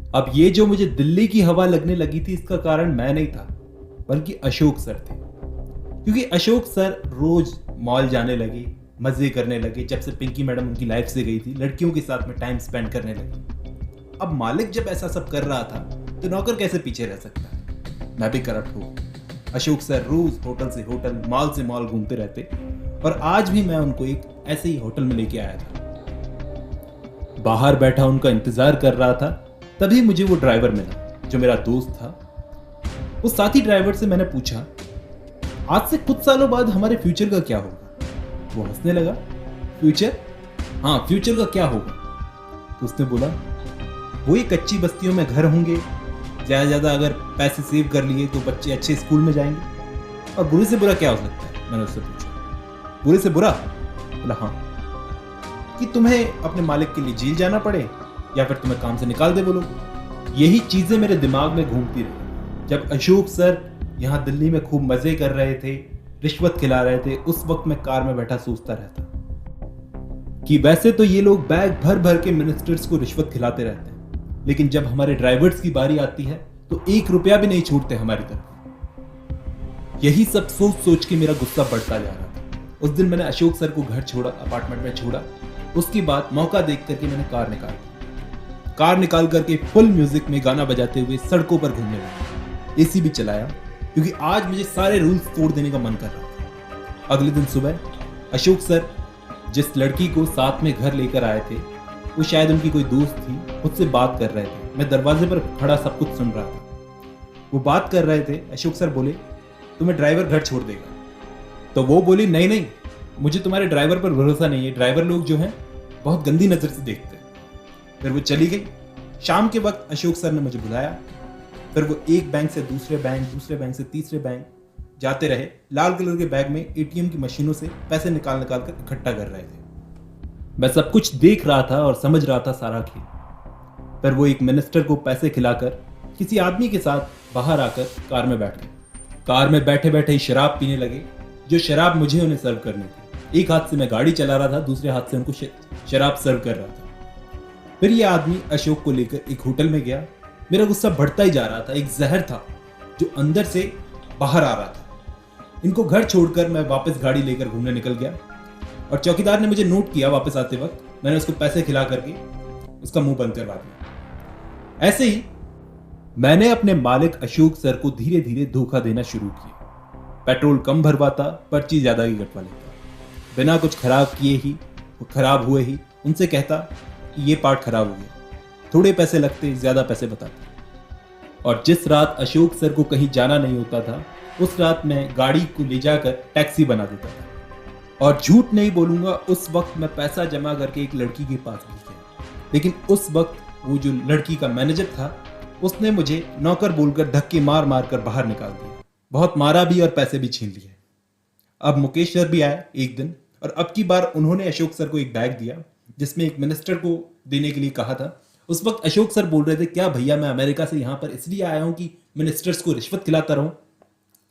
अब ये जो मुझे दिल्ली की हवा लगने लगी थी, इसका कारण मैं नहीं था, बल्कि अशोक सर थे। क्योंकि अशोक सर रोज मॉल जाने लगे, मजे करने लगे। जब से पिंकी मैडम उनकी लाइफ से गई थी, लड़कियों के साथ में टाइम स्पेंड करने लगे। अब मालिक जब ऐसा सब कर रहा था, तो नौकर कैसे पीछे रह सकता है। मैं भी करप्ट हूँ। अशोक सर रोज होटल से होटल, मॉल से मॉल घूमते रहते, और आज भी मैं उनको एक ऐसे ही होटल में लेके आया था। बाहर बैठा उनका इंतजार कर रहा था, तभी मुझे वो ड्राइवर मिला जो मेरा दोस्त था। उस साथी ड्राइवर से मैंने पूछा, आज से कुछ सालों बाद हमारे फ्यूचर का क्या होगा। वो हंसने लगा। फ्यूचर? हाँ, फ्यूचर का क्या होगा? तो उसने बोला, वही कच्ची बस्तियों में घर होंगे, ज्यादा ज्यादा अगर पैसे सेव कर लिए तो बच्चे अच्छे स्कूल में जाएंगे। और बुरे से बुरा क्या हो सकता है? मैंने उससे पूछा। बुरे से बुरा? बोला हाँ, कि तुम्हें अपने मालिक के लिए जेल जाना पड़े, या फिर तुम्हें काम से निकाल दे वो लोग। यही चीजें मेरे दिमाग में घूमती रही। जब अशोक सर यहाँ दिल्ली में खूब मजे कर रहे थे, रिश्वत खिला रहे थे, उस वक्त मैं कार में बैठा सोचता रहता कि वैसे तो ये लोग बैग भर भर के मिनिस्टर्स को रिश्वत खिलाते रहते हैं, लेकिन जब हमारे ड्राइवर्स की बारी आती है तो 1 रुपया भी नहीं छूटते हमारी तरफ। यही सब सोच सोच के मेरा गुस्सा बढ़ता जा रहा था। उस दिन मैंने अशोक सर को घर छोड़ा, अपार्टमेंट में छोड़ा। उसके बाद मौका देख करके मैंने कार निकाल करके फुल म्यूजिक में गाना बजाते हुए सड़कों पर घूमने लगा। एसी भी चलाया, क्योंकि आज मुझे सारे रूल्स तोड़ देने का मन कर रहा था। अगले दिन सुबह अशोक सर जिस लड़की को साथ में घर लेकर आए थे, वो शायद उनकी कोई दोस्त थी, मुझसे बात कर रहे थे। मैं दरवाजे पर खड़ा सब कुछ सुन रहा था। वो बात कर रहे थे। अशोक सर बोले, तुम्हें ड्राइवर घर छोड़ देगा। तो वो बोली, नहीं नहीं, मुझे तुम्हारे ड्राइवर पर भरोसा नहीं है। ड्राइवर लोग जो हैं बहुत गंदी नजर से देखते हैं। फिर वो चली गई। शाम के वक्त अशोक सर ने मुझे बुलाया। फिर वो एक बैंक से दूसरे बैंक से तीसरे बैंक जाते रहे। लाल कलर के बैग में एटीएम की मशीनों से पैसे निकाल निकाल कर इकट्ठा कर रहे थे। मैं सब कुछ देख रहा था और समझ रहा था सारा खेल। फिर वो एक मिनिस्टर को पैसे खिलाकर किसी आदमी के साथ बाहर आकर कार में बैठ गए। कार में बैठे बैठे ही शराब पीने लगे, जो शराब मुझे उन्हें सर्व करनी थी। एक हाथ से मैं गाड़ी चला रहा था, दूसरे हाथ से उनको शराब सर्व कर रहा था। फिर ये आदमी अशोक को लेकर एक होटल में गया। मेरा गुस्सा बढ़ता ही जा रहा था। एक जहर था जो अंदर से बाहर आ रहा था। इनको घर छोड़कर मैं वापस गाड़ी लेकर घूमने निकल गया, और चौकीदार ने मुझे नोट किया। वापस आते वक्त मैंने उसको पैसे खिला करके उसका मुंह बंद करवा दिया। ऐसे ही मैंने अपने मालिक अशोक सर को धीरे धीरे धोखा देना शुरू किया। पेट्रोल कम भरवाता, पर्ची ज्यादा की कटवा लेता। बिना कुछ खराब हुए ही उनसे कहता कि ये पार्ट खराब हो गया। थोड़े पैसे लगते, ज्यादा पैसे बताते। और जिस रात अशोक सर को कहीं जाना नहीं होता था, उस रात मैं गाड़ी को ले जाकर टैक्सी बना देता था। और झूठ नहीं बोलूंगा, उस वक्त मैं पैसा जमा करके एक लड़की के पास भी गया। लेकिन उस वक्त वो जो लड़की का मैनेजर था, उसने मुझे नौकर बोलकर धक्के मार मार कर बाहर निकाल दिया। बहुत मारा भी और पैसे भी छीन लिए। अब मुकेश सर भी आए एक दिन, और अब की बार उन्होंने अशोक सर को एक बैग दिया जिसमें एक मिनिस्टर को देने के लिए कहा था। उस वक्त अशोक सर बोल रहे थे, क्या भैया, मैं अमेरिका से यहाँ पर इसलिए आया हूँ कि मिनिस्टर्स को रिश्वत खिलाता रहूं।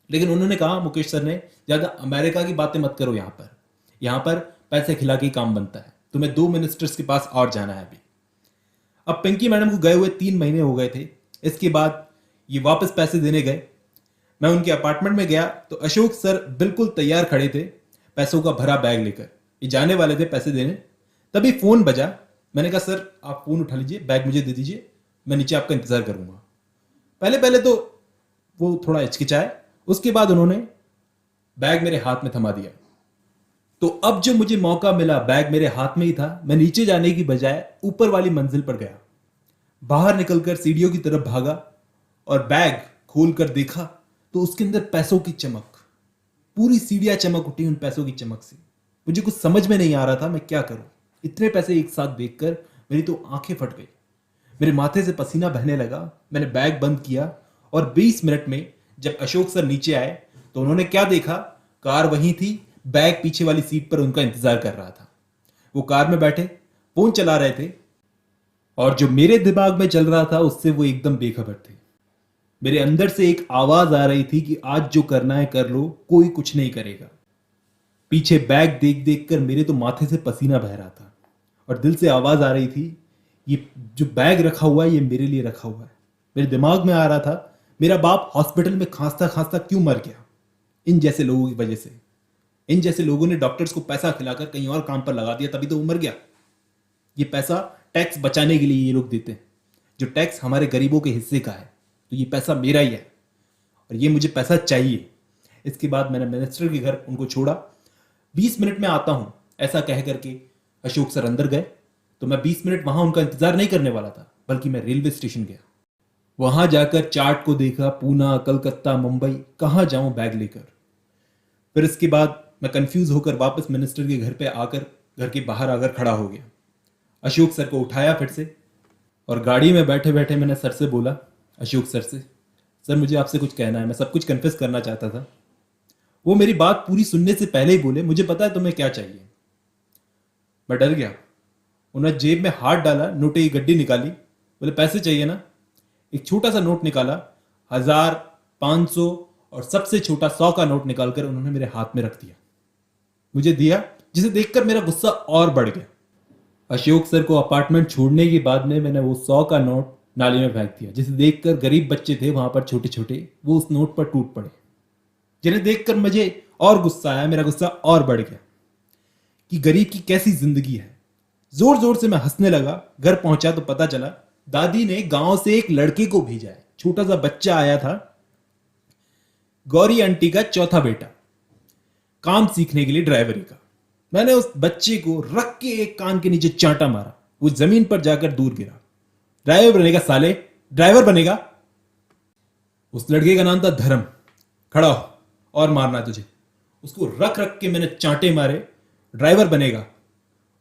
लेकिन उन्होंने कहा, मुकेश सर ने, ज्यादा अमेरिका की बातें मत करो। यहाँ पर पैसे खिला के काम बनता है। तुम्हें 2 मिनिस्टर्स के पास और जाना है अभी। अब पिंकी मैडम को गए हुए 3 महीने हो गए थे। इसके बाद ये वापस पैसे देने गए। मैं उनके अपार्टमेंट में गया तो अशोक सर बिल्कुल तैयार खड़े थे, पैसों का भरा बैग लेकर। ये जाने वाले थे पैसे देने। तभी फोन बजा। मैंने कहा, सर आप फोन उठा लीजिए, बैग मुझे दे दीजिए, मैं नीचे आपका इंतजार करूंगा। पहले पहले तो वो थोड़ा हिचकिचाए, उसके बाद उन्होंने बैग मेरे हाथ में थमा दिया। तो अब जो मुझे मौका मिला, बैग मेरे हाथ में ही था, मैं नीचे जाने की बजाय ऊपर वाली मंजिल पर गया। बाहर निकलकर सीढ़ियों की तरफ भागा और बैग खोलकर देखा तो उसके अंदर पैसों की चमक, पूरी सीढ़ियां चमक उठी उन पैसों की चमक से। मुझे कुछ समझ में नहीं आ रहा था मैं क्या करूं। इतने पैसे एक साथ देखकर मेरी तो आंखें फट गई। मेरे माथे से पसीना बहने लगा। मैंने बैग बंद किया, और 20 मिनट में जब अशोक सर नीचे आए तो उन्होंने क्या देखा, कार वहीं थी, बैग पीछे वाली सीट पर उनका इंतजार कर रहा था। वो कार में बैठे फोन चला रहे थे, और जो मेरे दिमाग में चल रहा था उससे वो एकदम बेखबर थे। मेरे अंदर से एक आवाज आ रही थी कि आज जो करना है कर लो, कोई कुछ नहीं करेगा। पीछे बैग देख देख कर मेरे तो माथे से पसीना बह रहा था, और दिल से आवाज आ रही थी ये जो बैग रखा हुआ है ये मेरे लिए रखा हुआ है। मेरे दिमाग में आ रहा था मेरा बाप हॉस्पिटल में खांसता खांसता क्यों मर गया, इन जैसे लोगों की वजह से। इन जैसे लोगों ने डॉक्टर्स को पैसा खिलाकर कहीं और काम पर लगा दिया, तभी तो वो मर गया। ये पैसा टैक्स बचाने के लिए ये लोग देते हैं, जो टैक्स हमारे गरीबों के हिस्से का है। तो ये पैसा मेरा ही है और ये मुझे पैसा चाहिए। इसके बाद मैंने मिनिस्टर के घर उनको छोड़ा, 20 मिनट में आता हूं ऐसा कह करके अशोक सर अंदर गए। तो मैं 20 मिनट वहां उनका इंतजार नहीं करने वाला था, बल्कि मैं रेलवे स्टेशन गया। वहां जाकर चार्ट को देखा, पूना, कलकत्ता, मुंबई, कहां जाऊं बैग लेकर। फिर इसके बाद मैं कंफ्यूज होकर वापस मिनिस्टर के घर पे आकर घर के बाहर आकर खड़ा हो गया। अशोक सर को उठाया फिर से और गाड़ी में बैठे बैठे मैंने सर से बोला, अशोक सर से, सर मुझे आपसे कुछ कहना है, मैं सब कुछ कन्फेस करना चाहता था। वो मेरी बात पूरी सुनने से पहले ही बोले, मुझे पता है तुम्हें क्या चाहिए। मैं डर गया। उन्होंने जेब में हाथ डाला, नोटे की गड्डी निकाली, बोले पैसे चाहिए ना। एक छोटा सा नोट निकाला, 1000, 500 और सबसे छोटा 100 का नोट निकालकर उन्होंने मेरे हाथ में रख दिया, मुझे दिया, जिसे देखकर मेरा गुस्सा और बढ़ गया। अशोक सर को अपार्टमेंट छोड़ने के बाद में मैंने वो 100 का नोट नाली में फेंक दिया, जिसे देखकर गरीब बच्चे थे वहां पर छोटे छोटे, वो उस नोट पर टूट पड़े, जिन्हें देखकर मुझे और गुस्सा आया। मेरा गुस्सा और बढ़ गया कि गरीब की कैसी जिंदगी है। जोर जोर से मैं हंसने लगा। घर पहुंचा तो पता चला दादी ने गांव से एक लड़के को भेजा है। छोटा सा बच्चा आया था, गौरी आंटी का चौथा बेटा, काम सीखने के लिए ड्राइवरी का। मैंने उस बच्चे को रख के एक कान के नीचे चांटा मारा, वो जमीन पर जाकर दूर गिरा। ड्राइवर बनेगा साले, ड्राइवर बनेगा। उस लड़के का नाम था धर्म। खड़ा हो और मारना तुझे। उसको रख रख के मैंने चांटे मारे, ड्राइवर बनेगा।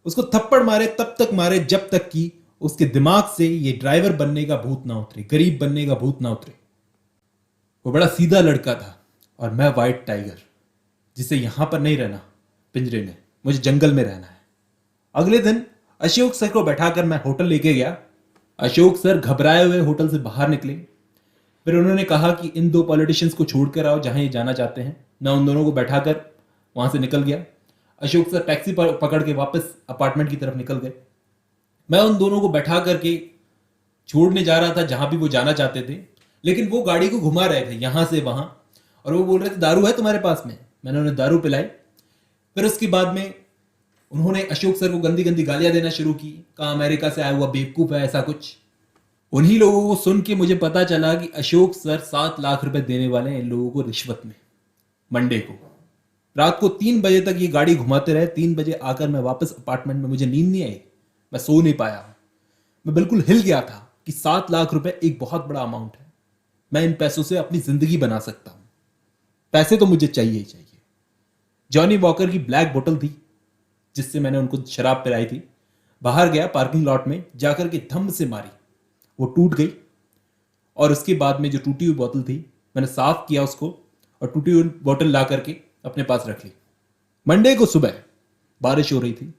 उसको थप्पड़ मारे, तब तक मारे जब तक कि उसके दिमाग से ये ड्राइवर बनने का भूत ना उतरे, गरीब बनने का भूत ना उतरे। वो बड़ा सीधा लड़का था और मैं वाइट टाइगर, जिसे यहां पर नहीं रहना पिंजरे में, मुझे जंगल में रहना है। अगले दिन अशोक सर को बैठाकर मैं होटल लेके गया। अशोक सर घबराए हुए होटल से बाहर निकले। फिर उन्होंने कहा कि इन 2 पॉलिटिशियंस को छोड़कर आओ जहां ये जाना चाहते हैं। मैं उन दोनों को बैठाकर वहां से निकल गया। अशोक सर टैक्सी पकड़ के वापस अपार्टमेंट की तरफ निकल गए। मैं उन दोनों को बैठा करके छोड़ने जा रहा था जहां भी वो जाना चाहते थे, लेकिन वो गाड़ी को घुमा रहे थे यहां से वहां, और वो बोल रहे थे दारू है तुम्हारे पास में। मैंने उन्हें दारू पिलाई। फिर उसके बाद में उन्होंने अशोक सर को गंदी गंदी गालियां देना शुरू की, कहा अमेरिका से आया हुआ बेवकूफ है, ऐसा कुछ। उन्हीं लोगों को सुन के मुझे पता चला कि अशोक सर 7 लाख रुपए देने वाले हैं इन लोगों को रिश्वत में। मंडे को रात को 3 बजे तक ये गाड़ी घुमाते रहे। 3 बजे आकर मैं वापस अपार्टमेंट में, मुझे नींद नहीं आई, मैं सो नहीं पाया। मैं बिल्कुल हिल गया था कि 7 लाख रुपए एक बहुत बड़ा अमाउंट है। मैं इन पैसों से अपनी जिंदगी बना सकता हूं। पैसे तो मुझे चाहिए ही चाहिए। जॉनी वॉकर की ब्लैक बोतल थी जिससे मैंने उनको शराब पिलाई थी। बाहर गया, पार्किंग लॉट में जाकर के धम से मारी, वो टूट गई। और उसके बाद में जो टूटी हुई बोतल थी मैंने साफ किया उसको और टूटी हुई बोतल ला करके अपने पास रख ली। मंडे को सुबह बारिश हो रही थी।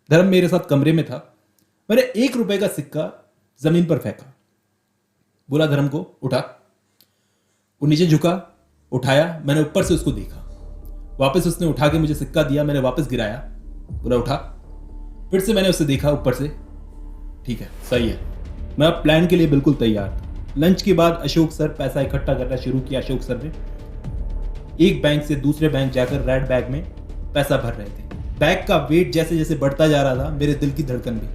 धर्म मेरे साथ कमरे में था। मैंने 1 रुपए का सिक्का जमीन पर फेंका, बोला धर्म को उठा। वो नीचे झुका, उठाया। मैंने ऊपर से उसको देखा, वापस उसने उठा के मुझे सिक्का दिया। मैंने वापस गिराया, बोला उठा। फिर से मैंने उसे देखा ऊपर से, ठीक है सही है। मैं अब प्लान के लिए बिल्कुल तैयार था। लंच के बाद अशोक सर पैसा इकट्ठा करना शुरू किया। अशोक सर ने एक बैंक से दूसरे बैंक जाकर रेड बैग में पैसा भर रहे थे। बैग का वेट जैसे जैसे बढ़ता जा रहा था, मेरे दिल की धड़कन भी।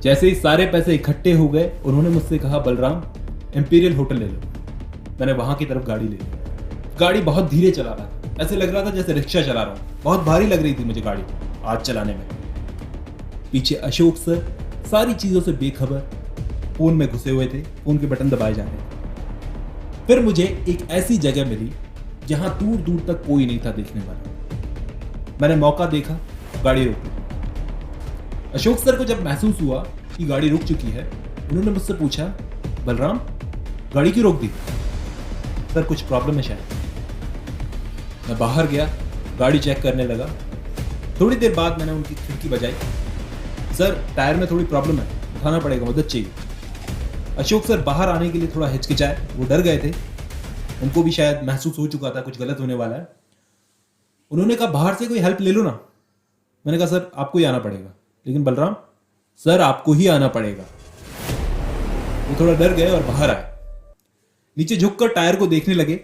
जैसे ही सारे पैसे इकट्ठे हो गए, उन्होंने मुझसे कहा बलराम इंपीरियल होटल ले लो। मैंने वहां की तरफ गाड़ी ले ली। गाड़ी बहुत धीरे चला रहा था, ऐसे लग रहा था जैसे रिक्शा चला रहा हूं। बहुत भारी लग रही थी मुझे गाड़ी आज चलाने में। पीछे अशोक सर सारी चीजों से बेखबर फोन में घुसे हुए थे, फोन के बटन दबाए जा रहे थे। फिर मुझे एक ऐसी जगह मिली जहां दूर दूर तक कोई नहीं था देखने वाला। मैंने मौका देखा, गाड़ी रोक ली। अशोक सर को जब महसूस हुआ कि गाड़ी रुक चुकी है, उन्होंने मुझसे पूछा बलराम गाड़ी क्यों रोक दी? सर कुछ प्रॉब्लम है शायद। मैं बाहर गया, गाड़ी चेक करने लगा। थोड़ी देर बाद मैंने उनकी खिड़की बजाई। सर टायर में थोड़ी प्रॉब्लम है, उठाना पड़ेगा, मदद चाहिए। अशोक सर बाहर आने के लिए थोड़ा हिचकिचाए, वो डर गए थे। उनको भी शायद महसूस हो चुका था कुछ गलत होने वाला है। उन्होंने कहा बाहर से कोई हेल्प ले लो ना। मैंने कहा सर आपको ही आना पड़ेगा। लेकिन बलराम, सर आपको ही आना पड़ेगा। वो थोड़ा डर गए और बाहर आए, नीचे झुककर टायर को देखने लगे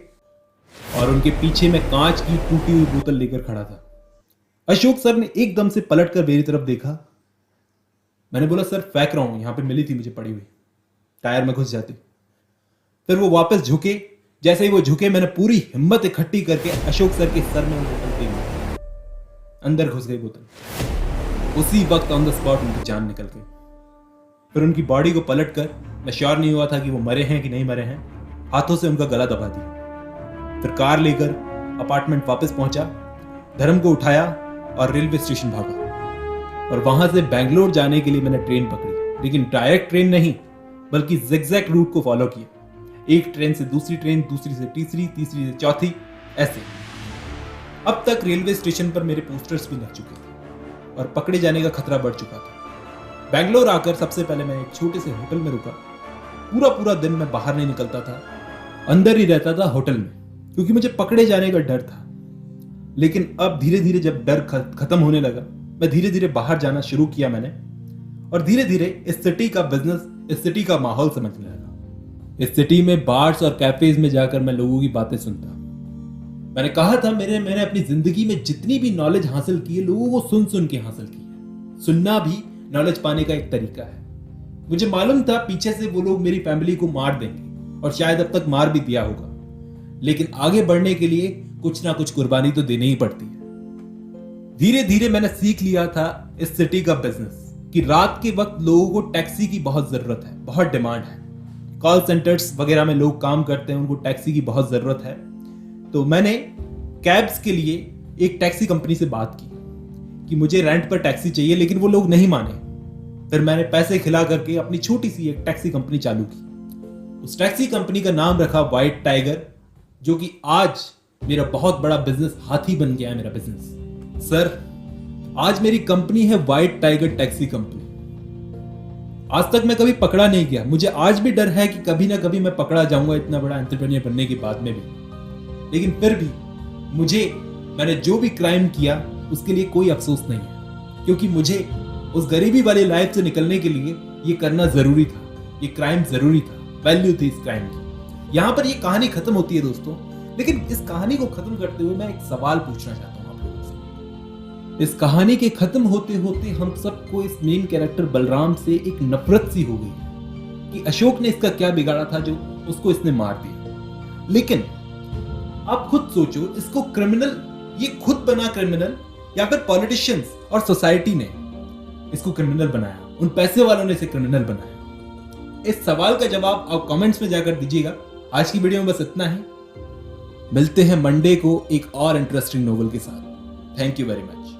और उनके पीछे में कांच की टूटी हुई बोतल लेकर खड़ा था। अशोक सर ने एकदम से पलटकर मेरी तरफ देखा। मैंने बोला सर फेंक रहा हूं, यहां पे मिली थी मुझे पड़ी हुई, टायर में घुस जाती। फिर वो वापस झुके, जैसे ही वो झुके मैंने पूरी हिम्मत इकट्ठी करके अशोक सर के सर में वो बोतल फेंक दी। अंदर घुस गई बोतल। उसी वक्त ऑन द स्पॉट उनकी जान निकल गई। फिर उनकी बॉडी को पलटकर, मैं श्योर नहीं हुआ था कि वो मरे हैं कि नहीं मरे हैं, हाथों से उनका गला दबा दिया। फिर कार लेकर अपार्टमेंट वापस पहुंचा, धर्म को उठाया और रेलवे स्टेशन भागा। और वहां से बैंगलोर जाने के लिए मैंने ट्रेन पकड़ी, लेकिन डायरेक्ट ट्रेन नहीं बल्कि जिगजैग रूट को फॉलो किया। एक ट्रेन से दूसरी ट्रेन, दूसरी से तीसरी, तीसरी से चौथी, ऐसे। अब तक रेलवे स्टेशन पर मेरे पोस्टर्स भी लग चुके थे और पकड़े जाने का खतरा बढ़ चुका था। बैंगलोर आकर सबसे पहले मैं एक छोटे से होटल में रुका। पूरा दिन मैं बाहर नहीं निकलता था, अंदर ही रहता था होटल में, क्योंकि मुझे पकड़े जाने का डर था। लेकिन अब धीरे धीरे जब डर खत्म होने लगा, मैं धीरे धीरे बाहर जाना शुरू किया मैंने, और धीरे धीरे इस सिटी का बिजनेस, इस सिटी का माहौल समझने लगा। इस सिटी में बार्स और कैफेज में जाकर मैं लोगों की बातें सुनता। मैंने कहा था मैंने अपनी जिंदगी में जितनी भी नॉलेज हासिल की है, लोगों को सुन सुन के हासिल की है। सुनना भी नॉलेज पाने का एक तरीका है। मुझे मालूम था पीछे से वो लोग मेरी फैमिली को मार देंगे, और शायद अब तक मार भी दिया होगा, लेकिन आगे बढ़ने के लिए कुछ ना कुछ कुर्बानी तो देनी ही पड़ती है। धीरे धीरे मैंने सीख लिया था इस सिटी का बिजनेस, कि रात के वक्त लोगों को टैक्सी की बहुत जरूरत है, बहुत डिमांड है। कॉल सेंटर्स वगैरह में लोग काम करते हैं, उनको टैक्सी की बहुत जरूरत है। तो मैंने कैब्स के लिए एक टैक्सी कंपनी से बात की कि मुझे रेंट पर टैक्सी चाहिए, लेकिन वो लोग नहीं माने। फिर मैंने पैसे खिला करके अपनी छोटी सी एक टैक्सी कंपनी चालू की। उस टैक्सी कंपनी का नाम रखा व्हाइट टाइगर, जो कि आज मेरा बहुत बड़ा बिजनेस हाथी बन गया है। मेरा बिजनेस सर, आज मेरी कंपनी है व्हाइट टाइगर टैक्सी कंपनी। आज तक मैं कभी पकड़ा नहीं गया। मुझे आज भी डर है कि कभी ना कभी मैं पकड़ा जाऊंगा, इतना बड़ा एंटरप्रेन्योर बनने के बाद में भी। लेकिन फिर भी मैंने जो भी क्राइम किया उसके लिए कोई अफसोस नहीं है, क्योंकि मुझे उस गरीबी वाली लाइफ से निकलने के लिए ये करना जरूरी था। ये क्राइम जरूरी था, वैल्यू थी इस क्राइम की। यहां पर ये कहानी खत्म होती है दोस्तों, लेकिन इस कहानी को खत्म करते हुए मैं एक सवाल पूछना चाहता हूं आप लोगों से। इस कहानी के खत्म होते होते हम सबको इस मेन कैरेक्टर बलराम से एक नफरत सी हो गई कि अशोक ने इसका क्या बिगाड़ा था जो उसको इसने मार दिया। लेकिन आप खुद सोचो, इसको क्रिमिनल ये खुद बना क्रिमिनल, या फिर पॉलिटिशियंस और सोसाइटी ने इसको क्रिमिनल बनाया, उन पैसे वालों ने इसे क्रिमिनल बनाया? इस सवाल का जवाब आप कमेंट्स में जाकर दीजिएगा। आज की वीडियो में बस इतना ही। मिलते हैं मंडे को एक और इंटरेस्टिंग नोवेल के साथ। Thank you very much.